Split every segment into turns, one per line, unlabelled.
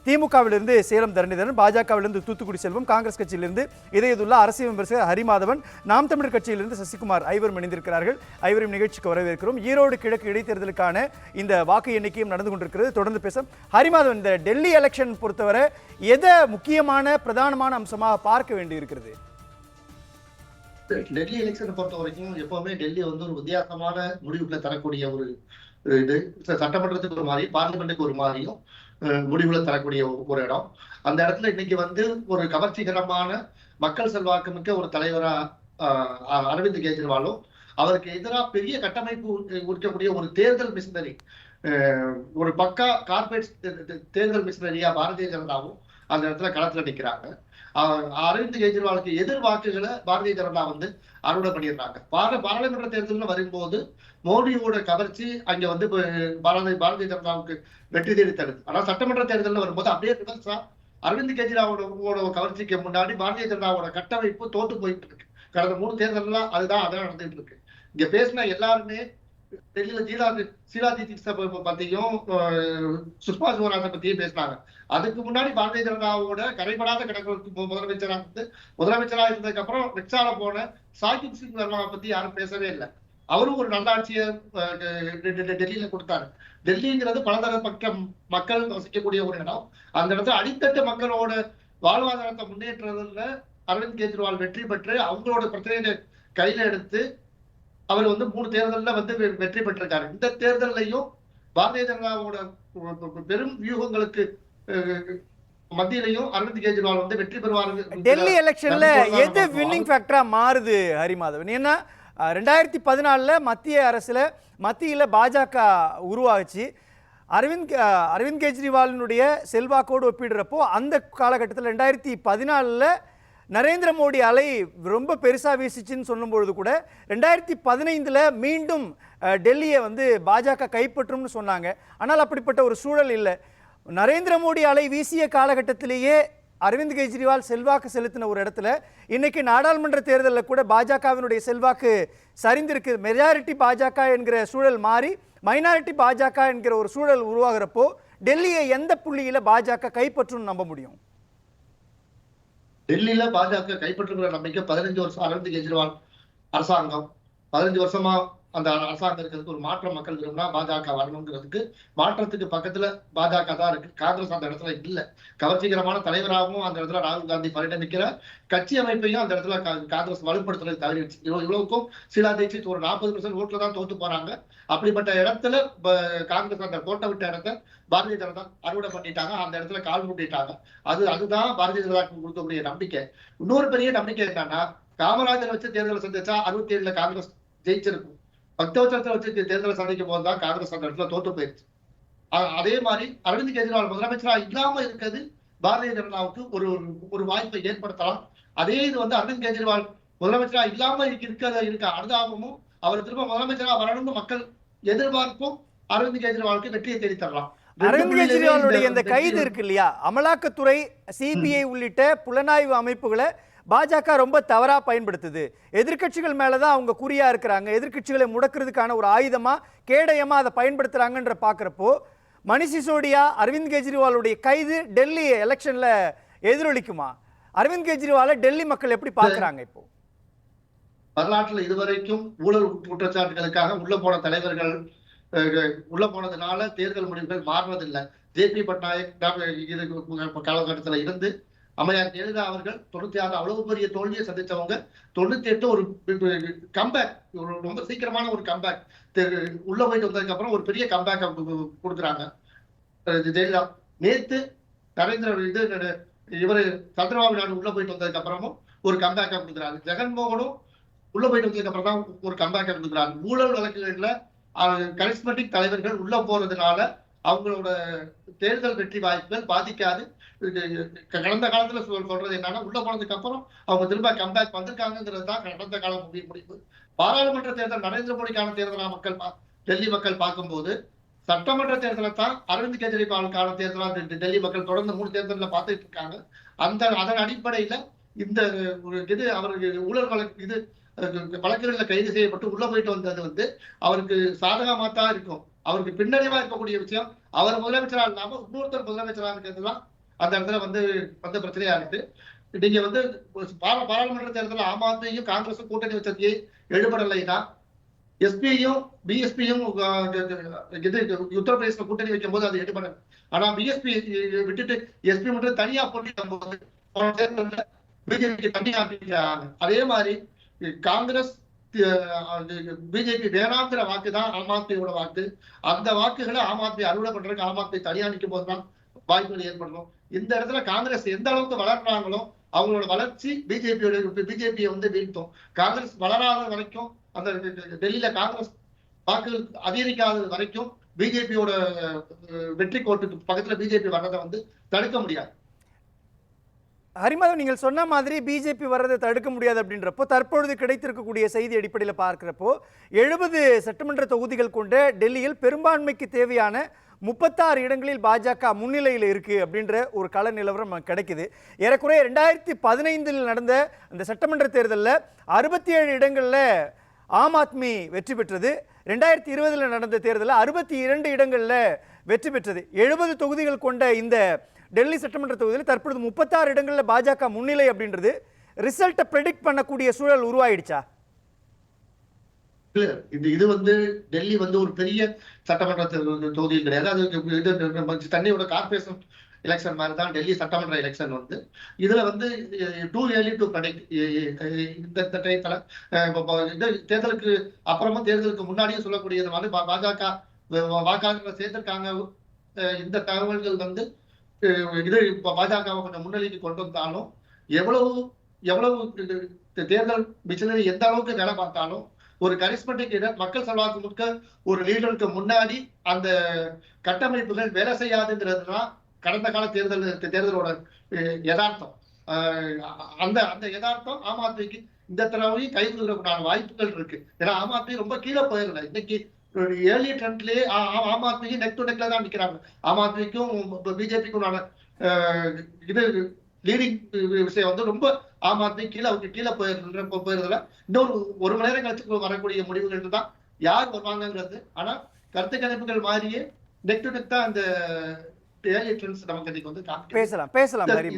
திமுகவிலிருந்து சேலம் தரணிதரன், பாஜகவிலிருந்து தூத்துக்குடி செல்வம், காங்கிரஸ் கட்சியிலிருந்து இதயதுல்லா, அரசியல் விமர்சகர் ஹரிமாதவன், நாம் தமிழர் கட்சியிலிருந்து சசிகுமார் ஐவரும் இணைந்திருக்கிறார்கள். ஐவரும் நிகழ்ச்சிக்கு வரவேற்கிறோம். ஈரோடு கிழக்கு இடைத்தேர்தலுக்கான இந்த வாக்கு எண்ணிக்கையும் நடந்து கொண்டிருக்கிறது. தொடர்ந்து பேச ஹரிமாதவன், இந்த டெல்லி எலெக்ஷன் பொறுத்தவரை எதை முக்கியமான பிரதானமான அம்சமாக பார்க்க வேண்டி இருக்கிறது?
டெல்லி எலெக்ஷனை பொறுத்த வரைக்கும் எப்பவுமே டெல்லி வந்து ஒரு வித்தியாசமான முடிவுகளை தரக்கூடிய ஒரு இது. சட்டமன்றத்துக்கு ஒரு மாதிரி, பார்லிமெண்ட்டுக்கு ஒரு மாதிரியும் முடிவுகளை தரக்கூடிய ஒரு இடம். அந்த இடத்துல இன்னைக்கு வந்து ஒரு கவர்ச்சிகரமான மக்கள் செல்வாக்கு மிக்க ஒரு தலைவரா அரவிந்த் கெஜ்ரிவாலும், அவருக்கு எதிராக பெரிய கட்டமைப்பு இருக்கக்கூடிய ஒரு தேர்தல் மிஷினரி, ஒரு பக்கா கார்பரேட் தேர்தல் மிஷினரியா பாரதிய ஜனதாவும் அந்த இடத்துல களத்துல நிற்கிறாங்க. அரவிந்த் கெஜ்ரிவாலுக்கு எதிர் வாக்குகளை பாரதிய ஜனதா வந்து அறுவடை பண்ணிடுறாங்க. பாராளுமன்ற தேர்தல் வரும்போது மோடியோட கவர்ச்சி அங்க வந்து பாரதிய ஜனதாவுக்கு வெற்றி தேடி தருது. ஆனா சட்டமன்ற தேர்தல் வரும்போது அப்படியே ரிவர்ஸா அரவிந்த் கெஜ்ரிவாலோட கவர்ச்சிக்கு முன்னாடி பாரதிய ஜனதாவோட கட்டமைப்பு தோத்து போயிட்டு இருக்கு. கடந்த 3 தேர்தல்லாம் அதான் நடந்துட்டு இருக்கு. இங்க பேசின எல்லாருமே டெல்லியில ஷீலா தீட்சித் பத்தியும் சுஷ்மா ஸ்வராஜை பத்தியும் பேசினாங்க. அதுக்கு முன்னாடி பாரதிய ஜனதாவோட கரைபடாத கிடக்கு முதலமைச்சரா இருந்ததுக்கு அப்புறம் ரிக்ஷால போன சாகிப் சிங் வர்மாவை பத்தி யாரும் பேசவே இல்லை. அவரும் ஒரு நல்லாட்சியை டெல்லியில கொடுத்தாரு. டெல்லிங்கிறது பலதரப்பட்ட மக்கள் வசிக்கக்கூடிய ஒரு இடம். அந்த இடத்துல அடித்தட்டு மக்களோட வாழ்வாதாரத்தை முன்னேற்றதுல அரவிந்த் கெஜ்ரிவால் வெற்றி பெற்று அவங்களோட பிரச்சனையை கையில எடுத்து அவர் வந்து 3 தேர்தல்ல வந்து வெற்றி பெற்றிருக்காரு. இந்த தேர்தலையும் பாரதிய ஜனதாவோட பெரும் வியூகங்களுக்கு மத்தியிலையும் அரவிந்த் கெஜ்ரிவால் வந்து வெற்றி பெறுவாரு.
டெல்லி எலெக்ஷன்ல எது வின்னிங் ஃபேக்டரா மாறுது ஹரிமாதவன்? ஏன்னா 2014 மத்திய அரசுல மத்தியில பாஜக உருவாச்சு. அரவிந்த் கெஜ்ரிவாலினுடைய செல்வாக்கோடு ஒப்பிடுறப்போ அந்த காலகட்டத்தில் 2014 நரேந்திர மோடி அலை ரொம்ப பெருசாக வீசிச்சுன்னு சொல்லும்பொழுது கூட 2015 மீண்டும் டெல்லியை வந்து பாஜக கைப்பற்றும்னு சொன்னாங்க. ஆனால் அப்படிப்பட்ட ஒரு சூழல் இல்லை. நரேந்திர மோடி அலை வீசிய காலகட்டத்திலேயே அரவிந்த் கெஜ்ரிவால் செல்வாக்கு செலுத்தின ஒரு இடத்துல இன்னைக்கு நாடாளுமன்ற தேர்தலில் கூட பாஜகவினுடைய செல்வாக்கு சரிந்திருக்கு. மெஜாரிட்டி பாஜக என்கிற சூழல் மாறி மைனாரிட்டி பாஜக என்கிற ஒரு சூழல் உருவாகிறப்போ டெல்லியை எந்த புள்ளியில பாஜக கைப்பற்றும் நம்ப முடியும்?
டெல்லியில பாஜக கைப்பற்றுகிற நம்பிக்கை 15 வருஷம் அரவிந்த் கெஜ்ரிவால் அரசாங்கம், 15 வருஷமா அந்த அரசாங்கம் இருக்கிறதுக்கு ஒரு மாற்றம் மக்கள் விரும்பினா பாஜக வரணுங்கிறதுக்கு மாற்றத்துக்கு பக்கத்துல பாஜக தான் இருக்கு. காங்கிரஸ் அந்த இடத்துல இல்ல. கவர்ச்சிகரமான தலைவராகவும் அந்த இடத்துல ராகுல் காந்தி பரிணமிக்கிற கட்சி அமைப்பையும் அந்த இடத்துல காங்கிரஸ் வலுப்படுத்துறது தவறிடுச்சு. இவ்வளவுக்கும் ஷீலா தீட்சித் ஒரு 40% ஓட்டுல தான் தோத்து போறாங்க. அப்படிப்பட்ட இடத்துல காங்கிரஸ் அந்த கோட்டை விட்ட இடத்த பாரதிய ஜனதா அறுவடை பண்ணிட்டாங்க. அந்த இடத்துல கால் மூட்டிட்டாங்க. அதுதான் பாரதிய ஜனதாக்கு கொடுக்கக்கூடிய நம்பிக்கை. இன்னொரு பெரிய நம்பிக்கை என்னன்னா, காமராஜர் வச்சு தேர்தலை சந்திச்சா 67 காங்கிரஸ் ஜெயிச்சிருக்கும். 10 வருஷத்துல வச்சு தேர்தலை சந்திக்கும் போதுதான் காங்கிரஸ் அந்த இடத்துல தோத்து போயிருச்சு. அதே மாதிரி அரவிந்த் கெஜ்ரிவால் முதலமைச்சரா இல்லாம இருக்கிறது பாரதிய ஜனதாவுக்கு ஒரு வாய்ப்பை ஏற்படுத்தலாம். அதே இது வந்து அரவிந்த் கெஜ்ரிவால் முதலமைச்சரா இல்லாம இருக்க அனுதாபமும் அவர் திரும்ப முதலமைச்சரா வரணும்னு மக்கள் எதிர்பார்ப்பும் அரவிந்த் கெஜ்ரிவாலுக்கு வெற்றியை தேடி தரலாம்.
அரவிந்த் கெஜ்ரிவாலுடைய இந்த கைது இருக்கு இல்லையா, அமலாக்கத்துறை, சிபிஐ உள்ளிட்ட புலனாய்வு அமைப்புகளை பாஜக ரொம்ப தவறா பயன்படுத்துது. எதிர்கட்சிகள் மேலதான் அவங்க குறியா இருக்கிறாங்க. எதிர்கட்சிகளை முடக்கிறதுக்கான ஒரு ஆயுதமா கேடயமா அதை பயன்படுத்துறாங்கன்ற பாக்குறப்போ மணிஷ் சிசோடியா அரவிந்த் கெஜ்ரிவாலுடைய கைது டெல்லி எலெக்ஷன்ல எதிரொலிக்குமா? அரவிந்த் கெஜ்ரிவாலை டெல்லி மக்கள் எப்படி பாக்குறாங்க? இப்போ
வரலாற்றுல இதுவரைக்கும் ஊழல் குற்றச்சாட்டுகளுக்காக உள்ள போன தலைவர்கள் உள்ள போனதுனால தேர்தல் முடிவுகள் மாறுவதில்லை. ஜே.பி. பட்நாயக் காலகட்டத்துல இருந்து அம்மையார் ஜெயலலிதா அவர்கள் 96 அவ்வளவு பெரிய தோல்வியை சந்திச்சவங்க 98 ஒரு கம்பேக், ரொம்ப சீக்கிரமான ஒரு கம்பேக், உள்ள போயிட்டு வந்ததுக்கு அப்புறம் ஒரு பெரிய கம்பேக் கொடுக்குறாங்க ஜெயலலிதா. நேத்து இவரு சந்திரபாபு நாயுடு உள்ள போயிட்டு வந்ததுக்கு அப்புறமும் ஒரு கம்பேக்கா கொடுக்குறாங்க. ஜெகன்மோகனும் உள்ள போயிட்டு வந்ததுக்கு அப்புறம் தான் ஒரு கம்பேக்கா கொடுக்குறாங்க. ஊழல் வழக்குகள்ல கரிஸ்மெட்டிக் தலைவர்கள் உள்ள போறதுனால அவங்களோட தேர்தல் வெற்றி வாய்ப்புகள் பாதிக்காது. கடந்த காலத்துல சொல்றது என்னன்னா, உள்ள போனதுக்கு அப்புறம் அவங்க திரும்ப கம்பேக் வந்திருக்காங்கிறது தான் கடந்த கால முடிவு. பாராளுமன்ற தேர்தல் நரேந்திர மோடிக்கான தேர்தலா டெல்லி மக்கள் பார்க்கும்போது, சட்டமன்ற தேர்தலை தான் அரவிந்த் கெஜ்ரிவாலுக்கான தேர்தலா டெல்லி மக்கள் தொடர்ந்து 3 தேர்தல பார்த்துட்டு இருக்காங்க. அதன் அடிப்படையில இந்த அவருக்கு ஊழல் வழக்கு வழக்குகளில் கைது செய்யப்பட்டு உள்ள போயிட்டு வந்தது வந்து அவருக்கு சாதகமா தான் இருக்கும். அவருக்கு பின்னடைவா இருக்கக்கூடிய விஷயம், அவர் முதலமைச்சரா இல்லாம இன்னொருத்தர் முதலமைச்சரா இருக்கிறதுலாம் அந்த இடத்துல வந்து பிரச்சனையா இருக்கு. நீங்க வந்து பாராளுமன்ற தேர்தலில் ஆம் ஆத்மியும் காங்கிரஸும் கூட்டணி வச்சதுக்கு எழுபடலைன்னா எஸ்பியும் பிஎஸ்பியும் இது உத்தரப்பிரதேச கூட்டணி வைக்கும் போது அது எடுபட. ஆனா பிஎஸ்பி விட்டுட்டு எஸ்பி மட்டும் தனியா போட்டிடும் போது பிஜேபிக்கு தனியா ஆரம்பிக்கிறாங்க. அதே மாதிரி காங்கிரஸ் பிஜேபி வேணாங்கிற வாக்கு தான் ஆம் ஆத்மியோட வாக்கு. அந்த வாக்குகளை ஆம் ஆத்மி அறுவடை பண்றதுக்கு ஆம் ஆத்மி தனியா நிற்கும் போதுதான் வாய்ப்புகள் ஏற்படணும். இந்த இடத்துல காங்கிரஸ் எந்த அளவுக்கு வளர்றாங்களோ அவங்களோட வளர்ச்சி பிஜேபியை வந்து வீழ்த்தும். காங்கிரஸ் வளராத வரைக்கும், அந்த டெல்லியில காங்கிரஸ் வாக்குகள் அதிகரிக்காத வரைக்கும் பிஜேபியோட வெற்றி கோட்டுக்கு பக்கத்துல பிஜேபி வர்றதை வந்து தடுக்க முடியாது.
ஹரிமாதவன், நீங்கள் சொன்ன மாதிரி பிஜேபி வர்றதை தடுக்க முடியாது அப்படின்றப்போ தற்பொழுது கிடைத்திருக்கக்கூடிய செய்தி அடிப்படையில் பார்க்கிறப்போ 70 சட்டமன்ற தொகுதிகள் கொண்ட டெல்லியில் பெரும்பான்மைக்கு தேவையான 36 இடங்களில் பாஜக முன்னிலையில் இருக்கு அப்படின்ற ஒரு கள நிலவரம் நமக்கு கிடைக்குது. ஏறக்குறைய 2015 நடந்த அந்த சட்டமன்ற தேர்தலில் 67 இடங்களில் ஆம் ஆத்மி வெற்றி பெற்றது. 2020 நடந்த தேர்தலில் 62 இடங்களில் வெற்றி பெற்றது. 70 தொகுதிகள் கொண்ட இந்த டெல்லி சட்டமன்ற தொகுதியில் தற்பொழுது 36 இடங்களில் பாஜக முன்னிலை அப்படின்றது ரிசல்ட்டை ப்ரெடிக்ட் பண்ணக்கூடிய சூழல் உருவாயிடுச்சா?
இல்ல, இது வந்து டெல்லி வந்து ஒரு பெரிய சட்டமன்ற தொகுதியில் கிடையாது. அது தண்ணியோட கார்பரேஷன் எலெக்ஷன் மாதிரி தான் டெல்லி சட்டமன்ற எலெக்ஷன் வந்து. இதுல வந்து டூ ஏர்லி டு ப்ரெடிக்ட். இந்த டயத்துல தேர்தலுக்கு அப்புறமும் தேர்தலுக்கு முன்னாடியும் சொல்லக்கூடியது வந்து பாஜக வாக்காளர்களை சேர்ந்திருக்காங்க. இந்த தகவல்கள் வந்து இது பாஜகவை கொஞ்சம் முன்னிலைக்கு கொண்டு வந்தாலும், எவ்வளவு தேர்தல் மிஷினரி எந்த அளவுக்கு வேலை பார்த்தாலும், ஒரு கரிஸ்மெட்டிக் மக்கள் செல்வாக்கு முழுக்க ஒரு லீடருக்கு முன்னாடி அந்த கட்டமைப்புகள் வேலை செய்யாதுங்கிறதுதான் கடந்த கால தேர்தலோட யதார்த்தம். அந்த யதார்த்தம் ஆம் ஆத்மிக்கு இந்த தடவையும் கை கொடுக்கறதுக்கான வாய்ப்புகள் இருக்கு. ஏன்னா ஆம் ஆத்மி ரொம்ப கீழே போயிடல. இன்னைக்கு ஏர்லி ட்ரெண்ட்லயே ஆம் ஆத்மிக்கு நெக் டு நெக்ல தான் நிக்கிறாங்க. ஆம் ஆத்மிக்கும் பிஜேபிக்கும் இது லீடிங் விஷயம் வந்து ரொம்ப ஆம் ஆத்மி கீழே போயிருந்ததுல இன்னொரு 1 மணி நேரம் கழிச்சு வரக்கூடிய முடிவுகள் தான் யார் வருவாங்கிறது. ஆனா கருத்து கணிப்புகள் மாதிரியே நெக் டு நெக் தான் அந்த ஏர்லி ட்ரெண்ட்ஸ் நமக்கு இன்னைக்கு வந்து
பேசலாம்.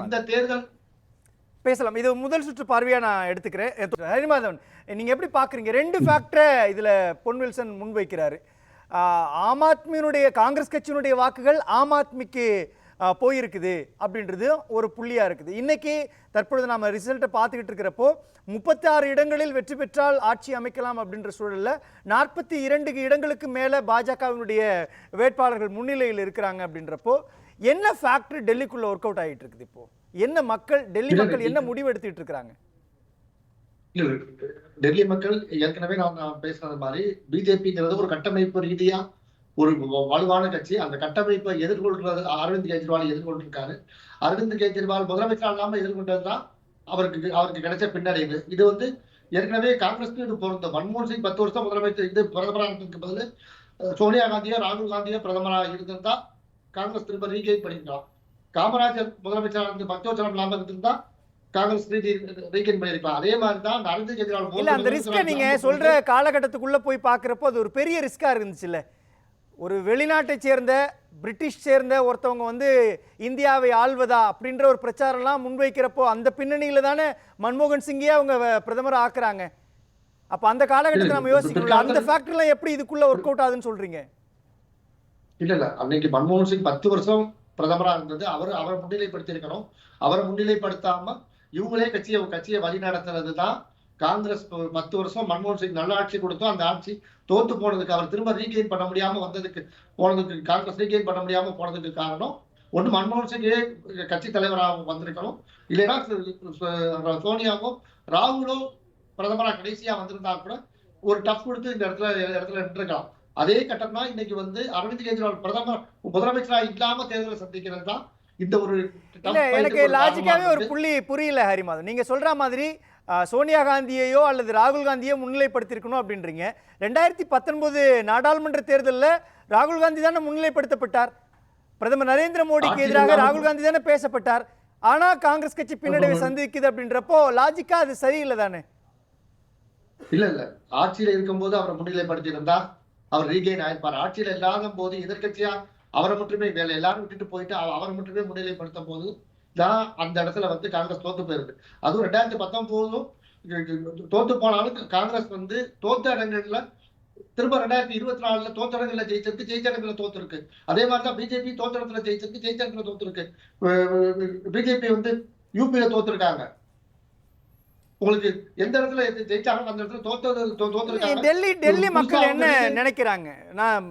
இந்த தேர்தல்
பேசலாம். இது முதல் சுற்று பார்வையா நான் எடுத்துக்கிறேன். ஹரிமாதவன், நீங்க எப்படி பாக்குறீங்க? 2 ஃபேக்டரை இதுல பொன் வில்சன் முன்வைக்கிறாரு. ஆம் ஆத்மியினுடைய காங்கிரஸ் கட்சியினுடைய வாக்குகள் ஆம் ஆத்மிக்கு போயிருக்குது அப்படின்றது ஒரு புள்ளியா இருக்குது. இன்னைக்கு தற்பொழுது நாம ரிசல்ட்டை பார்த்துக்கிட்டு இருக்கிறப்போ 36 இடங்களில் வெற்றி பெற்றால் ஆட்சி அமைக்கலாம் அப்படின்ற சூழல்ல 42 இடங்களுக்கு மேல பாஜகவினுடைய வேட்பாளர்கள் முன்னிலையில் இருக்கிறாங்க அப்படின்றப்போ என்ன ஃபேக்டர் டெல்லிக்குள்ள ஒர்க் அவுட் ஆகிட்டு இருக்குது? இப்போ என்ன டெல்லி மக்கள் என்ன முடிவு எடுத்துட்டு இருக்காங்க?
டெல்லி மக்கள் ஏற்கனவே நான் பேசுறது மாதிரி பிஜேபிங்கிறது ஒரு கட்டமைப்பு ரீதியா ஒரு வலுவான கட்சி. அந்த கட்டமைப்பை எதிர்கொள்றது அரவிந்த் கெஜ்ரிவால் எதிர்கொண்டிருக்காரு. அரவிந்த் கெஜ்ரிவால் முதலமைச்சர் இல்லாம எதிர்கொண்டதுதான் அவருக்கு கிடைச்ச பின்னடைவு. இது வந்து ஏற்கனவே காங்கிரஸ்க்கு இது பொருந்தும். மன்மோகன் சிங் 10 வருஷம் முதலமைச்சர் இது பிரதமராக பதில் சோனியா காந்தியோ ராகுல் காந்தியோ பிரதமராக இருந்திருந்தா காங்கிரஸ் திரும்ப ரீகெயின் பண்ணிருக்கலாம். காமராஜர் முதலமைச்சராக இருந்து 10 வருஷம் இல்லாம இருந்திருந்தா காங்கிரஸ் ரீகெயின் பண்ணிருக்கலாம். அதே மாதிரி தான் அரவிந்த் கெஜ்ரிவால்
இல்ல, அந்த ரிஸ்கை நீங்க சொல்ற காலகட்டத்துக்குள்ள போய் பாக்குறப்போ அது ஒரு பெரிய ரிஸ்கா இருந்துச்சு இல்ல? ஒரு வெளிநாட்டை சேர்ந்த பிரிட்டிஷ் சேர்ந்த ஒருத்தவங்க வந்து இந்தியாவை ஆள்வதா அப்படின்ற ஒரு பிரச்சாரம்லாம் முன்வைக்கிறப்போ அந்த பின்னணியில தானே மன்மோகன் சிங்கே அவங்க பிரதமர் ஆக்குறாங்க. அப்ப அந்த காலகட்டத்தில் நம்ம யோசிக்கணும், அந்த ஃபேக்டர்லாம் எப்படி இதுக்குள்ள ஒர்க் அவுட் ஆகுதுன்னு சொல்றீங்க?
இல்ல அன்னைக்கு மன்மோகன் சிங் 10 வருஷம் பிரதமரா இருந்தது. அவரை முன்னிலைப்படுத்தி அவரை முன்னிலைப்படுத்தாம இவங்களே கட்சியை வழி நடத்துறதுதான். காங்கிரஸ் 10 வருஷம் மன்மோகன் சிங் நல்ல ஆட்சி கொடுத்தோம். அந்த ஆட்சி தோத்து போனதுக்கு, அவர் திரும்ப ரீகெயின் பண்ண முடியாம போனதுக்கு காங்கிரஸ் ரீகெயின் பண்ண முடியாம போனதுக்கு காரணம் ஒண்ணு மன்மோகன் சிங்கே கட்சி தலைவராக வந்திருக்கணும், இல்லைன்னா சோனியாவோ ராகுலோ பிரதமரா கடைசியா வந்திருந்தா கூட ஒரு டஃப் கொடுத்து இந்த இடத்துல நின்றுக்கலாம். அதே கட்டம் தான் இன்னைக்கு வந்து அரவிந்த் கெஜ்ரிவால் முதலமைச்சரா இல்லாம தேர்தலை சந்திக்கிறது தான் இந்த ஒரு.
எனக்கு லாஜிக்காவே ஒரு புள்ளி புரியல ஹரிமாதன். நீங்க சொல்ற மாதிரி சோனியா காந்தியையோ அல்லது ராகுல் காந்தியோ முன்னிலைப்படுத்திருக்கணும் அப்படின்றீங்க. 2019 நாடாளுமன்ற தேர்தலில் ராகுல் காந்தி தானே முன்னிலைப்படுத்தப்பட்டார். பிரதமர் நரேந்திர மோடிக்கு எதிராக ராகுல் காந்தி தானே பேசப்பட்டார். ஆனா காங்கிரஸ் கட்சி பின்னடைவை சந்திக்குது அப்படின்றப்போ லாஜிக்கா அது சரியில்லை தானே?
இல்ல ஆட்சியில இருக்கும் போது அவரை முன்னிலைப்படுத்தி இருந்தா அவர் ரீகெயின் ஆயிருப்பார். ஆட்சியில இல்லாத போது எதிர்கட்சியா அவரை மட்டுமே வேலை எல்லாரும் விட்டுட்டு போயிட்டு அவரை மட்டுமே முன்னிலைப்படுத்தும் போது தான் அந்த இடத்துல வந்து காங்கிரஸ் தோத்து போயிருக்கு. அதுவும் 2019 தோத்து போனாலும் காங்கிரஸ் வந்து தோத்த இடங்கள்ல திரும்ப 2024 தோத்த இடங்கள்ல ஜெயிச்சிருக்கு, ஜெயிச்ச இடங்கள்ல தோத்து இருக்கு. அதே மாதிரிதான் பிஜேபி தோத்த இடத்துல ஜெயிச்சிருக்கு, ஜெயிச்ச இடத்துல தோத்து இருக்கு. பிஜேபி வந்து யூபியில தோத்துருக்காங்க. உங்களுக்கு எந்த இடத்துல ஜெயிச்சாலும் அந்த இடத்துல தோத்துருக்காங்க.
டெல்லி மக்கள் என்ன நினைக்கிறாங்க? நான்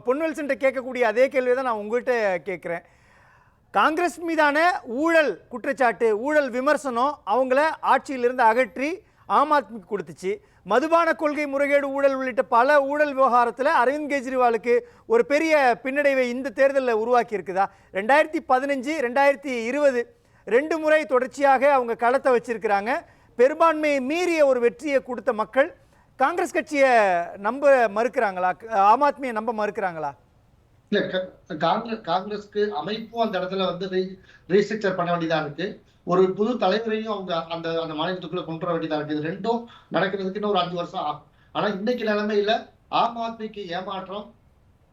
பொன்வெல்சன் கேட்கக்கூடிய அதே கேள்வியை நான் உங்கள்கிட்ட கேட்கிறேன். காங்கிரஸ் மீதான ஊழல் குற்றச்சாட்டு, ஊழல் விமர்சனம் அவங்கள ஆட்சியிலிருந்து அகற்றி ஆம் ஆத்மிக்கு கொடுத்துச்சு. மதுபான கொள்கை முறைகேடு ஊழல் உள்ளிட்ட பல ஊழல் விவகாரத்தில் அரவிந்த் கெஜ்ரிவாலுக்கு ஒரு பெரிய பின்னடைவை இந்த தேர்தலில் உருவாக்கி இருக்குதா? 2015, 2020 2 முறை தொடர்ச்சியாக அவங்க களத்தை வச்சிருக்கிறாங்க. பெரும்பான்மையை மீறிய ஒரு வெற்றியை கொடுத்த மக்கள் காங்கிரஸ் கட்சியை நம்ப மறுக்கிறாங்களா? ஆம் ஆத்மியை நம்ப மறுக்கிறாங்களா?
இல்ல, காங்கிரஸ்க்கு அமைப்பும் அந்த இடத்துல வந்து ரீஸ்ட்ரக்சர் பண்ண வேண்டியதா இருக்கு. ஒரு புது தலைவரையும் அவங்க அந்த அந்த மாநிலத்துக்குள்ள கொண்டு வர வேண்டியதா இருக்கு. இது ரெண்டும் நடக்கிறதுக்கு இன்னும் ஒரு 5 வருஷம் ஆகும். ஆனா இன்னைக்கு நிலைமையில ஆம் ஆத்மிக்கு ஏமாற்றம்,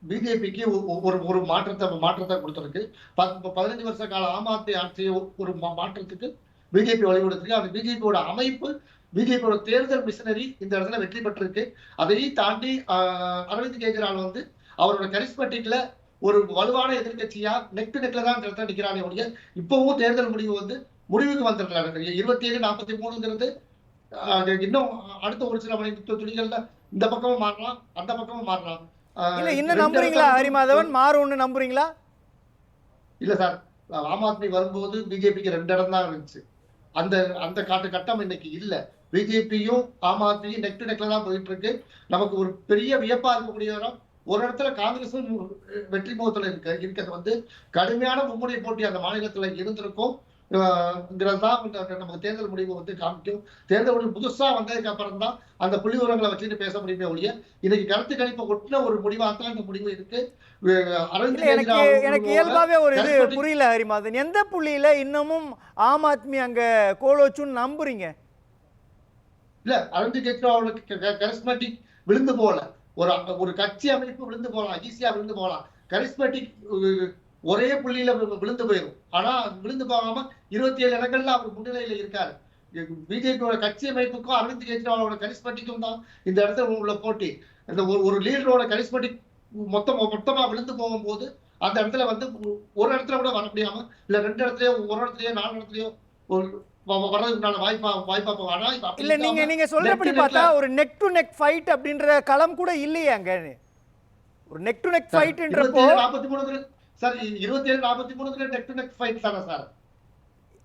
பிஜேபிக்கு ஒரு மாற்றத்தை கொடுத்திருக்கு. 15 வருஷ கால ஆம் ஆத்மி ஆட்சியை ஒரு மாற்றத்துக்கு பிஜேபி வழிபடுத்திருக்கு. அந்த பிஜேபியோட அமைப்பு, பிஜேபியோட தேர்தல் மிஷனரி இந்த இடத்துல வெற்றி பெற்றிருக்கு. அதையும் தாண்டி அரவிந்த் கெஜ்ரிவால் வந்து அவரோட கரிஸ்மேட்டிக்ல ஒரு வலுவான எதிர்கட்சியா நெக் டு நெக்ல தான் நிற்கிறானே ஒழிய இப்பவும் தேர்தல் முடிவுக்கு வந்திருக்கலாம். 27-43 இன்னும் அடுத்த ஒரு சில மணி துணிகள்ல இந்த பக்கமும் மாறலாம், அந்த பக்கமும் மாறலாம்.
இல்ல, இன்னும் நம்புறீங்களா ஹரிமாதவன்? மாறும்னு நம்புறீங்களா?
இல்ல சார், ஆம் ஆத்மி வரும்போது பிஜேபிக்கு 2 இடம் தான் இருந்துச்சு. அந்த அந்த கட்டம் இன்னைக்கு இல்ல. பிஜேபியும் ஆம் ஆத்மியும் நெக் டு நெக்ல தான் போயிட்டு இருக்கு. நமக்கு ஒரு பெரிய வியப்பா இருக்கக்கூடிய ஒரு இடத்துல காங்கிரஸும் வெற்றி முகத்துல இருக்கிறது வந்து கடுமையான மும்முனை போட்டி அந்த மாநிலத்துல இருந்திருக்கும். நமக்கு தேர்தல் முடிவு வந்து காமிக்கும். தேர்தல் முடிவு புதுசா வந்ததுக்கு அப்புறம் தான் அந்த புள்ளி விவரங்களை வச்சுட்டு பேச முடியுமே ஒழிய இன்னைக்கு கருத்து கணிப்பை ஒட்டின ஒரு முடிவாக இந்த முடிவு இருக்கு.
எனக்கு இயல்பாவே ஒரு இது புரியல ஹரிமாதன். எந்த புள்ளியில இன்னமும் ஆம் ஆத்மி அங்க கோலோச்சுன்னு நம்புறீங்க?
இல்ல, அரவிந்த் கெஜ்ரிவாலுக்கு கரிஸ்மேட்டிக் விழுந்து போல, ஒரு கட்சி அமைப்பு விழுந்து போகலாம், ஈஸியா விழுந்து போகலாம். கரிஸ்மேட்டிக் ஒரே புள்ளியில விழுந்து போயிடும். ஆனா விழுந்து போகாம 27 இடங்கள்ல அவர் முன்னிலையில இருக்காரு. பிஜேபியோட கட்சி அமைப்புக்கும் அரவிந்த் கெஜ்ரிவாலோட கரிஸ்மேட்டிக்கும் தான் இந்த இடத்துல உள்ள போட்டி. இந்த ஒரு லீடரோட கரிஸ்மேட்டிக் மொத்தமா விழுந்து போகும்போது அந்த இடத்துல வந்து ஒரு இடத்துல கூட வர முடியாம, இல்ல 2 இடத்துலயோ, ஒரு இடத்துலயோ, 4 இடத்துலயோ வர்றதுக்கான வாய்ப்பா.
இல்ல, நீங்க சொல்றபடி பார்த்தா ஒரு நெக் டு நெக் ஃபைட் அப்படின்ற களம் கூட இல்லையே அங்க. ஒரு நெக் டு நெக் ஃபைட்ன்றப்போ
43 sir, 27-43 neck to neck fight தானே சார்?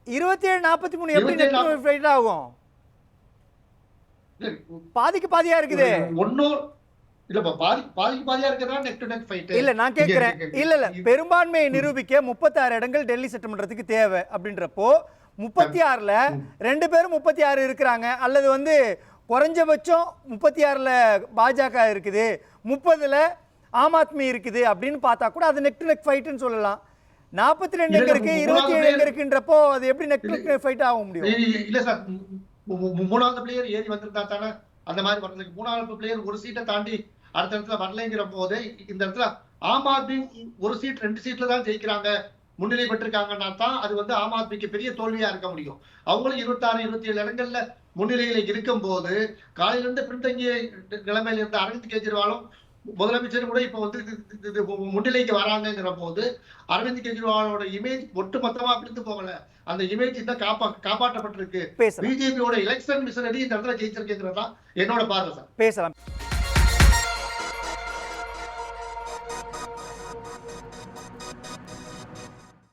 27-43 எப்படி நெக் டு நெக் ஃபைட் ஆகும்? பாதிக்கு பாதியா இருக்குது.
இல்ல, பாதியா இருக்கிறதா நெக் டு நெக் ஃபைட்.
இல்ல, நான் கேக்குறேன். இல்ல, பெரும்பான்மையை நிரூபிக்க 36 இடங்கள் டெல்லி சட்டமன்றத்துக்கு தேவை அப்படின்றப்போ 36ல 2 பேரும் 36 இருக்கிறாங்க, அல்லது வந்து குறைஞ்சபட்சம் 36ல பாஜக இருக்குது, 30ல ஆம் ஆத்மி இருக்குது அப்படின்னு பார்த்தா கூட அது நெக் டு நெக் ஃபைட்னு சொல்லலாம். 42 எங்க இருக்கு, 27 எங்க இருக்குன்றப்போ அது எப்படி நெக் டு நெக் ஃபைட் ஆக முடியும்?
இல்ல சார், 3வது பிளேயர் ஏறி வந்திருந்தா தானே அந்த மாதிரி வர்றதுக்கு. 3வது பிளேயர் ஒரு சீட்டை தாண்டி அடுத்த இடத்துல வரலைங்கிற போது இந்த இடத்துல ஆம் ஆத்மி ஒரு சீட் 2 சீட்ல தான் ஜெயிக்கிறாங்க, முன்னிலை பெற்றிருக்காங்கன்னா தான் அது வந்து ஆம் ஆத்மிக்கு பெரிய தோல்வியா இருக்க முடியும். அவங்களும் 26-27 இடங்கள்ல முன்னிலையில இருக்கும் போது காலையில இருந்து பின்தங்கிய நிலைமையில இருந்த அரவிந்த் கெஜ்ரிவாலும் முதலமைச்சர் கூட இப்ப வந்து முன்னிலைக்கு வராங்கிற போது அரவிந்த் கெஜ்ரிவாலோட இமேஜ் ஒட்டுமொத்தமா விழுந்து போகல. அந்த இமேஜ் இன்னும் காப்பாற்றப்பட்டிருக்கு. பிஜேபியோட எலெக்ஷன் மிஷனரி இந்த இடத்துல ஜெயிச்சிருக்குங்கிறதா என்னோட பார்வை சார்.
பேசலாம்.